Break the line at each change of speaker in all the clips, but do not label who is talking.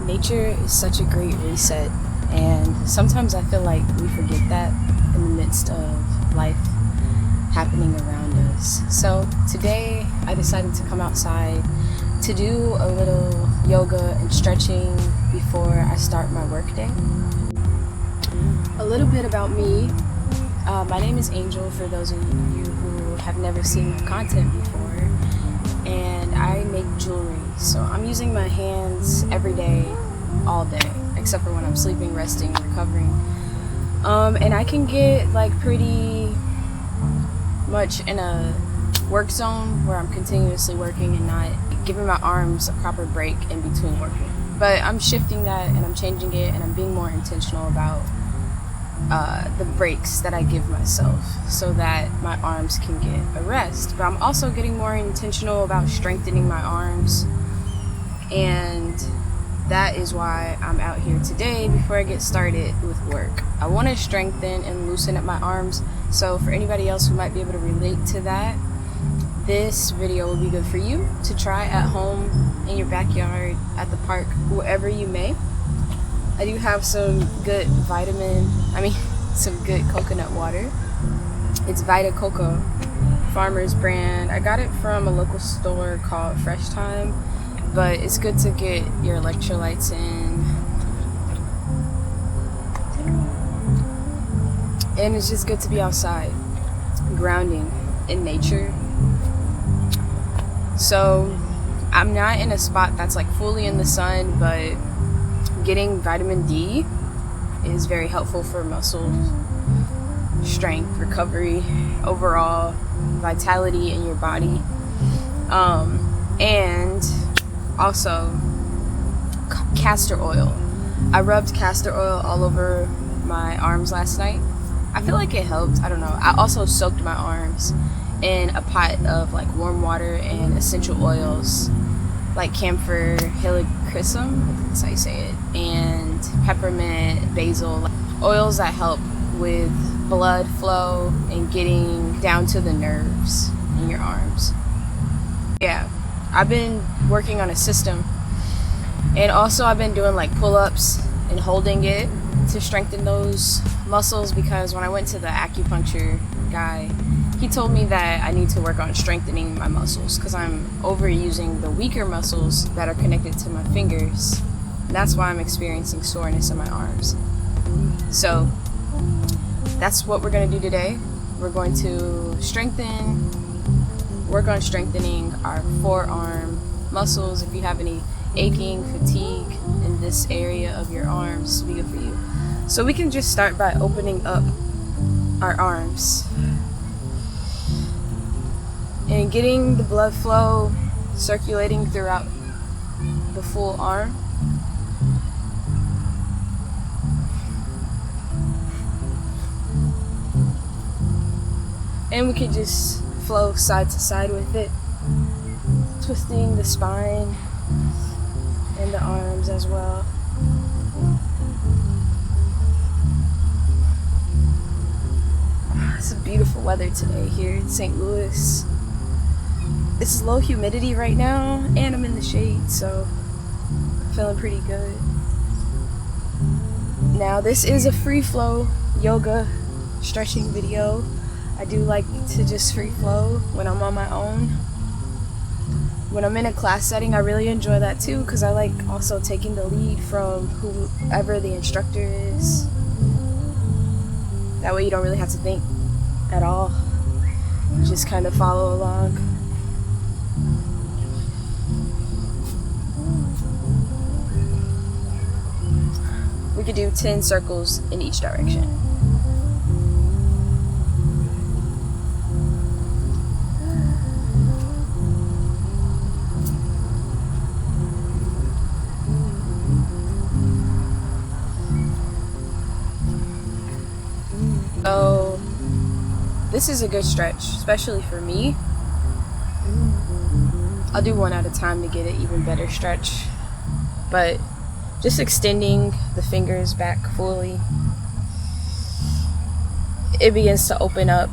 Nature is such a great reset, and sometimes I feel like we forget that in the midst of life happening around us. So today I decided to come outside to do a little yoga and stretching before I start my workday. A little bit about me. My name is Angel, for those of you who have never seen my content before, and I make jewelry. So I'm using my hands every day, all day, except for when I'm sleeping, resting, recovering. And I can get like pretty much in a work zone where I'm continuously working and not giving my arms a proper break in between working. But I'm shifting that and I'm changing it, and I'm being more intentional about the breaks that I give myself so that my arms can get a rest. But I'm also getting more intentional about strengthening my arms, and that is why I'm out here today before I get started with work. I want to strengthen and loosen up my arms, so for anybody else who might be able to relate to that, this video will be good for you to try at home, in your backyard, at the park, wherever you may. I do have some good some good coconut water. It's Vita Coco, Farmer's brand. I got it from a local store called Fresh Time, but it's good to get your electrolytes in. And it's just good to be outside, grounding in nature. So I'm not in a spot that's like fully in the sun, but getting vitamin D is very helpful for muscle strength, recovery, overall vitality in your body. And also castor oil. I rubbed castor oil all over my arms last night. I feel like it helped. I don't know. I also soaked my arms in a pot of like warm water and essential oils like camphor, helichrysum, that's how you say it, and peppermint, basil, oils that help with blood flow and getting down to the nerves in your arms. Yeah, I've been working on a system, and also I've been doing like pull-ups and holding it to strengthen those muscles, because when I went to the acupuncture guy, he told me that I need to work on strengthening my muscles because I'm overusing the weaker muscles that are connected to my fingers. And that's why I'm experiencing soreness in my arms. So that's what we're going to do today. We're going to work on strengthening our forearm muscles. If you have any aching, fatigue in this area of your arms, it'll be good for you. So we can just start by opening up our arms and getting the blood flow circulating throughout the full arm. And we could just flow side to side with it, twisting the spine and the arms as well. It's a beautiful weather today here in St. Louis. It's low humidity right now, and I'm in the shade, so I'm feeling pretty good. Now, this is a free flow yoga stretching video. I do like to just free flow when I'm on my own. When I'm in a class setting, I really enjoy that too, because I like also taking the lead from whoever the instructor is. That way you don't really have to think at all. You just kind of follow along. We could do 10 circles in each direction. So this is a good stretch, especially for me. I'll do one at a time to get an even better stretch, but just extending the fingers back fully, it begins to open up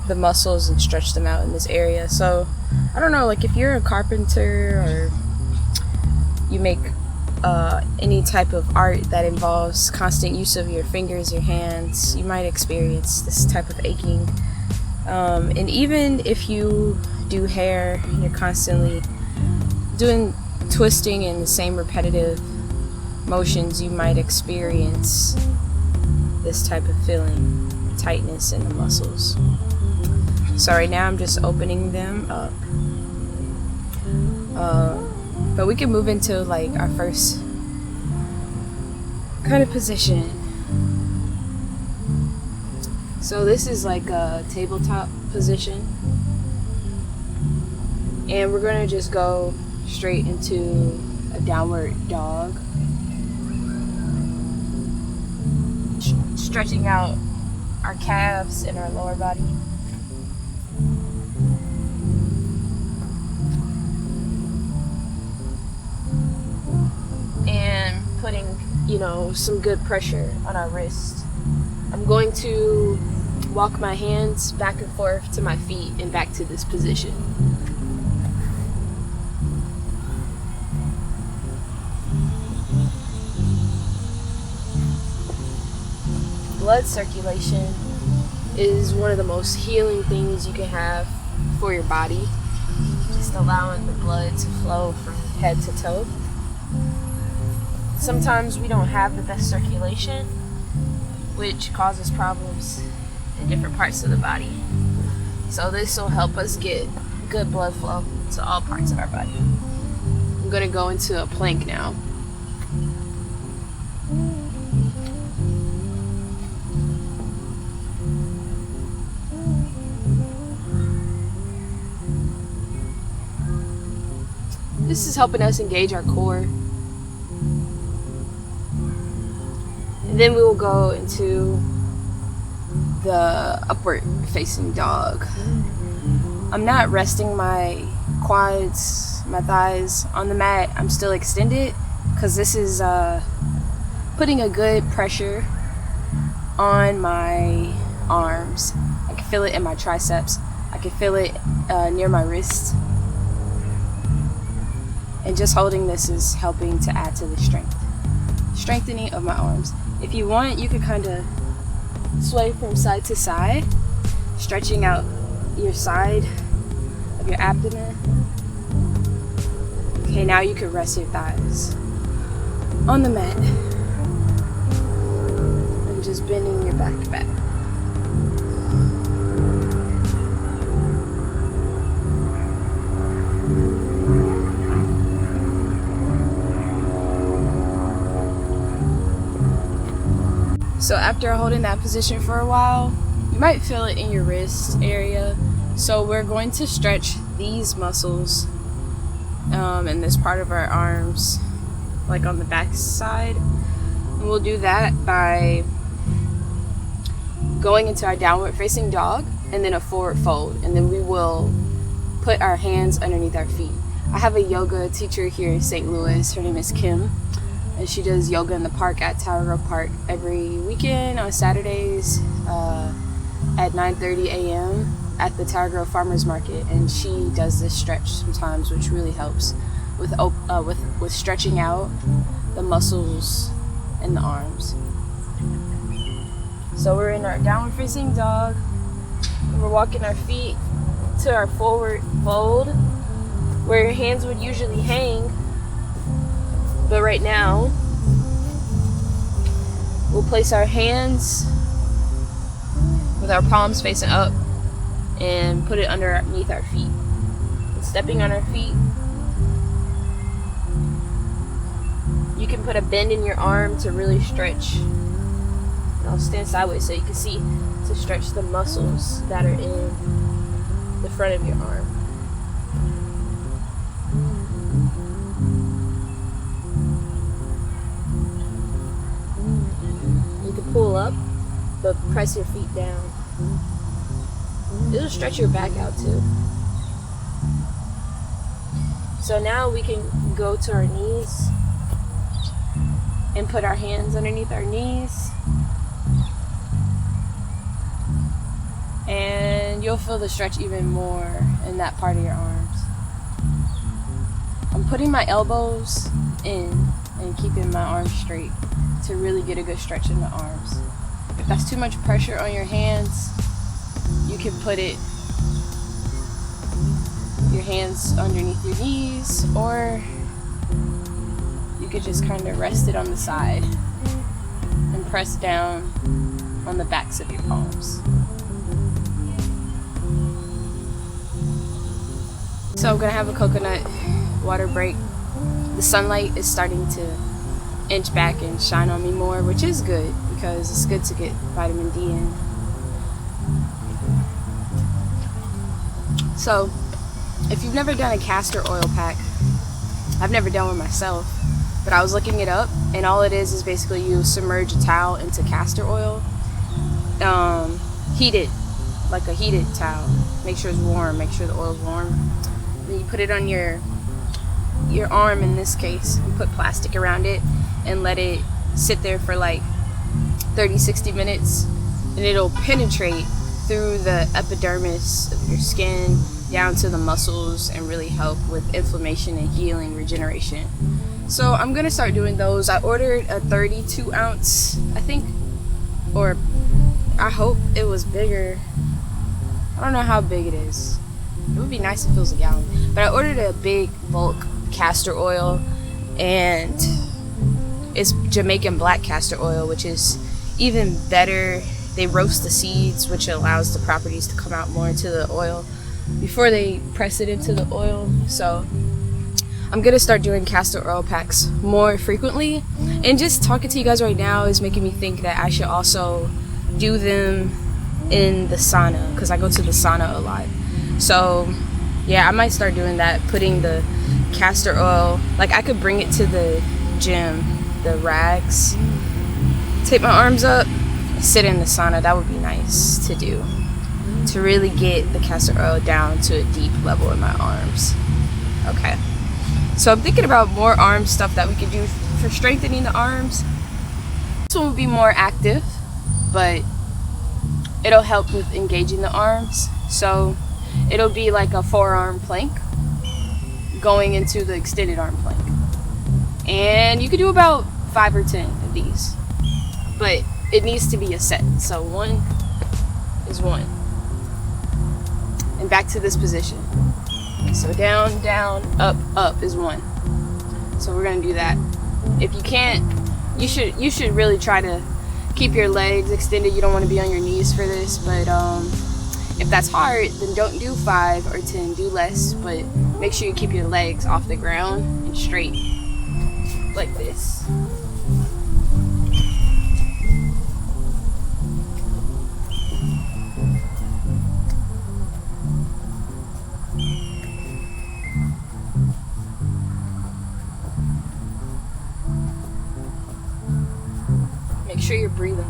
the muscles and stretch them out in this area. So I don't know, like if you're a carpenter or you make any type of art that involves constant use of your fingers, your hands, you might experience this type of aching. And even if you do hair and you're constantly doing twisting in the same repetitive motions, you might experience this type of feeling, tightness in the muscles. So right now I'm just opening them up. But we can move into like our first kind of position. So this is like a tabletop position, and we're gonna just go straight into a downward dog, stretching out our calves and our lower body. And putting, some good pressure on our wrist. I'm going to walk my hands back and forth to my feet and back to this position. Blood circulation is one of the most healing things you can have for your body. Just allowing the blood to flow from head to toe. Sometimes we don't have the best circulation, which causes problems in different parts of the body. So this will help us get good blood flow to all parts of our body. I'm going to go into a plank now. This is helping us engage our core. And then we will go into the upward facing dog. I'm not resting my quads, my thighs on the mat. I'm still extended because this is putting a good pressure on my arms. I can feel it in my triceps. I can feel it near my wrist. And just holding this is helping to add to the strengthening of my arms. If you want, you could kind of sway from side to side, stretching out your side of your abdomen. Okay, now you can rest your thighs on the mat and just bending your back. So after holding that position for a while, you might feel it in your wrist area. So we're going to stretch these muscles in this part of our arms, like on the back side. And we'll do that by going into our downward facing dog and then a forward fold. And then we will put our hands underneath our feet. I have a yoga teacher here in St. Louis. Her name is Kim. And she does yoga in the park at Tower Grove Park every weekend on Saturdays at 9:30 a.m. at the Tower Grove Farmers Market. And she does this stretch sometimes, which really helps with stretching out the muscles in the arms. So we're in our downward facing dog. We're walking our feet to our forward fold, where your hands would usually hang. But right now, we'll place our hands with our palms facing up and put it underneath our feet. And stepping on our feet, you can put a bend in your arm to really stretch. And I'll stand sideways so you can see, to stretch the muscles that are in the front of your arm. Pull up, but press your feet down. It'll stretch your back out too. So now we can go to our knees and put our hands underneath our knees. And you'll feel the stretch even more in that part of your arms. I'm putting my elbows in and keeping my arms straight to really get a good stretch in the arms. If that's too much pressure on your hands, you can put your hands underneath your knees, or you could just kind of rest it on the side and press down on the backs of your palms. So I'm gonna have a coconut water break. The sunlight is starting to inch back and shine on me more, which is good because it's good to get vitamin D in. So if you've never done a castor oil pack, I've never done one myself, but I was looking it up, and all it is basically you submerge a towel into castor oil, heated, like a heated towel. Make sure it's warm, make sure the oil's warm. Then you put it on your arm in this case, and put plastic around it and let it sit there for like 30-60 minutes, and it'll penetrate through the epidermis of your skin down to the muscles and really help with inflammation and healing, regeneration. So I'm gonna start doing those. I ordered a 32 ounce, I think, or I hope it was bigger. I don't know how big it is. It would be nice if it was a gallon. But I ordered a big bulk castor oil, and it's Jamaican black castor oil, which is even better. They roast the seeds, which allows the properties to come out more into the oil before they press it into the oil. So I'm gonna start doing castor oil packs more frequently, and just talking to you guys right now is making me think that I should also do them in the sauna, because I go to the sauna a lot. So yeah, I might start doing that, putting the castor oil, like I could bring it to the gym, the rags, take my arms up, sit in the sauna. That would be nice to do, to really get the castor oil down to a deep level in my arms. Okay, so I'm thinking about more arm stuff that we could do for strengthening the arms. This one will be more active, but it'll help with engaging the arms. So it'll be like a forearm plank going into the extended arm plank, and you could do about 5 or 10 of these, but it needs to be a set. So 1 is 1, and back to this position. So down, down, up, up is 1. So we're gonna do that. If you can't, you should really try to keep your legs extended. You don't want to be on your knees for this, but if that's hard, then don't do 5 or 10, do less, but make sure you keep your legs off the ground and straight, like this. Make sure you're breathing.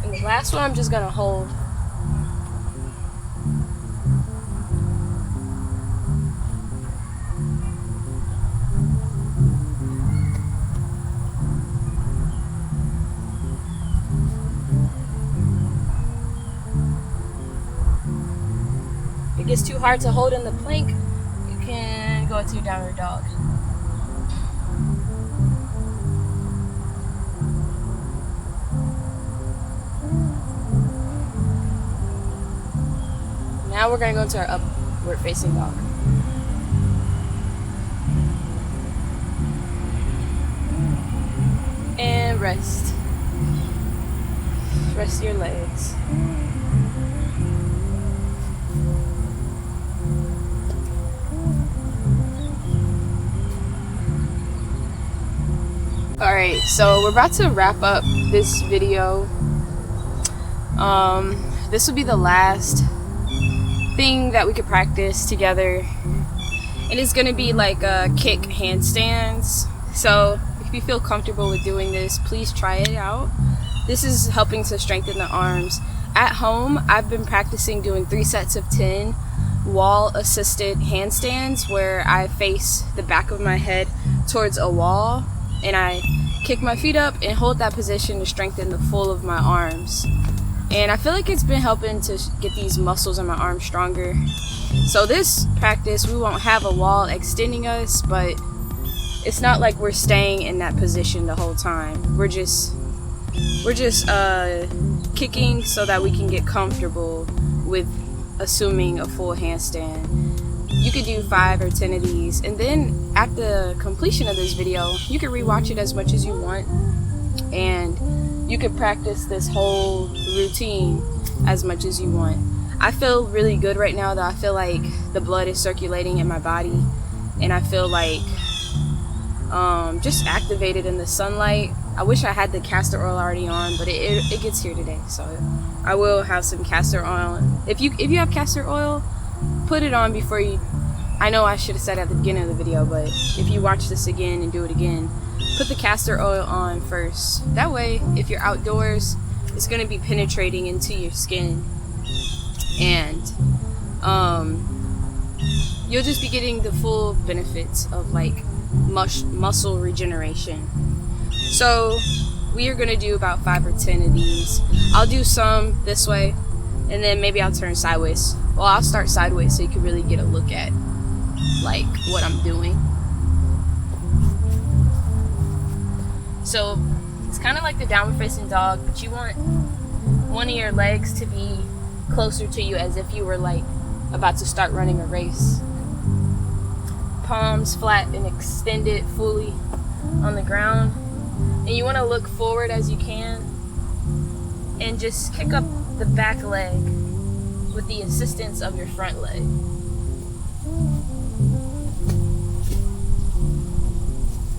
And the last one I'm just gonna hold. If it gets too hard to hold in the plank, you can go into your downward dog. Now we're going to go into our upward facing dog. And rest. Rest your legs. Alright, so we're about to wrap up this video. This will be the last thing that we could practice together, and it's gonna be like kick handstands. So if you feel comfortable with doing this, please try it out. This is helping to strengthen the arms. At home, I've been practicing doing 3 sets of 10 wall assisted handstands, where I face the back of my head towards a wall and I kick my feet up and hold that position to strengthen the full of my arms. And I feel like it's been helping to get these muscles in my arms stronger. So this practice, we won't have a wall extending us, but it's not like we're staying in that position the whole time. We're just kicking so that we can get comfortable with assuming a full handstand. You could do 5 or 10 of these, and then at the completion of this video, you can rewatch it as much as you want, and you could practice this whole routine as much as you want. I feel really good right now, though. I feel like the blood is circulating in my body, and I feel like just activated in the sunlight. I wish I had the castor oil already on, but it gets here today, so I will have some castor oil. If you have castor oil, put it on before you. I know I should have said at the beginning of the video, but if you watch this again and do it again, put the castor oil on first. That way, if you're outdoors, it's going to be penetrating into your skin, and you'll just be getting the full benefits of like muscle regeneration. So we are going to do about 5 or 10 of these. I'll do some this way, and then maybe I'll turn sideways. Well, I'll start sideways so you can really get a look at like what I'm doing. So it's kind of like the downward facing dog, but you want one of your legs to be closer to you, as if you were like about to start running a race. Palms flat and extended fully on the ground, and you want to look forward as you can and just kick up the back leg with the assistance of your front leg.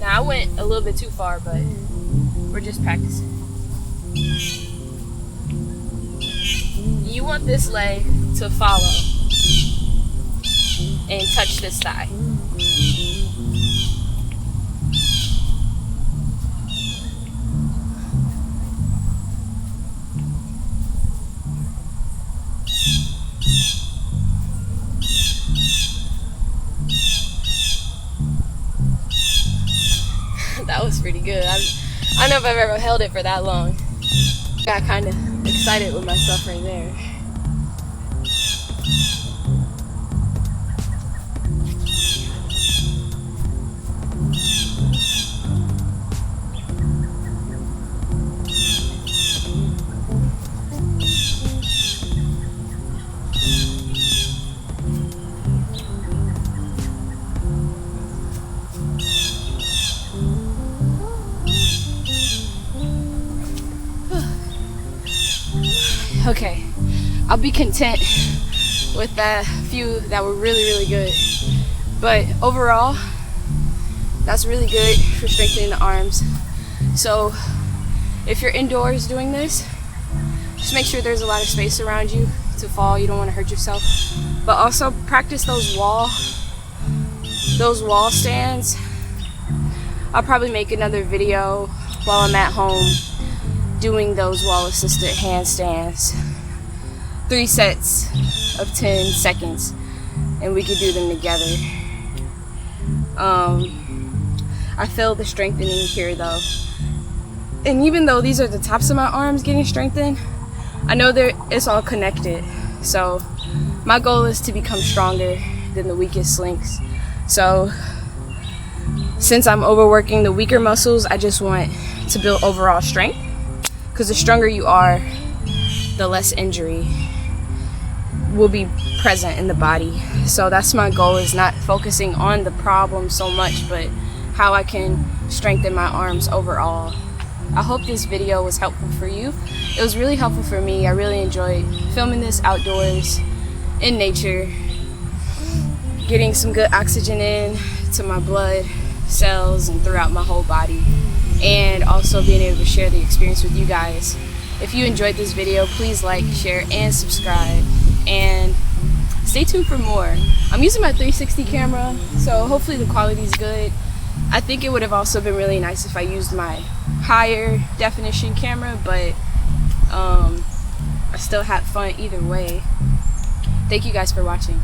Now I went a little bit too far, but we're just practicing. You want this leg to follow and touch this thigh. That was pretty good. I don't know if I've ever held it for that long. Got kind of excited with myself right there. Okay, I'll be content with that few that were really, really good. But overall, that's really good for strengthening the arms. So if you're indoors doing this, just make sure there's a lot of space around you to fall. You don't want to hurt yourself. But also practice those wall stands. I'll probably make another video while I'm at home doing those wall assisted handstands. 3 sets of 10 seconds, and we could do them together. I feel the strengthening here though. And even though these are the tops of my arms getting strengthened, I know it's all connected. So my goal is to become stronger than the weakest links. So since I'm overworking the weaker muscles, I just want to build overall strength. Because the stronger you are, the less injury will be present in the body. So that's my goal, is not focusing on the problem so much, but how I can strengthen my arms overall. I hope this video was helpful for you. It was really helpful for me. I really enjoyed filming this outdoors in nature, getting some good oxygen in to my blood cells and throughout my whole body, and also being able to share the experience with you guys. If you enjoyed this video, please like, share, and subscribe, and stay tuned for more. I'm using my 360 camera, so hopefully the quality is good. I think it would have also been really nice if I used my higher definition camera, but I still had fun either way. Thank you guys for watching.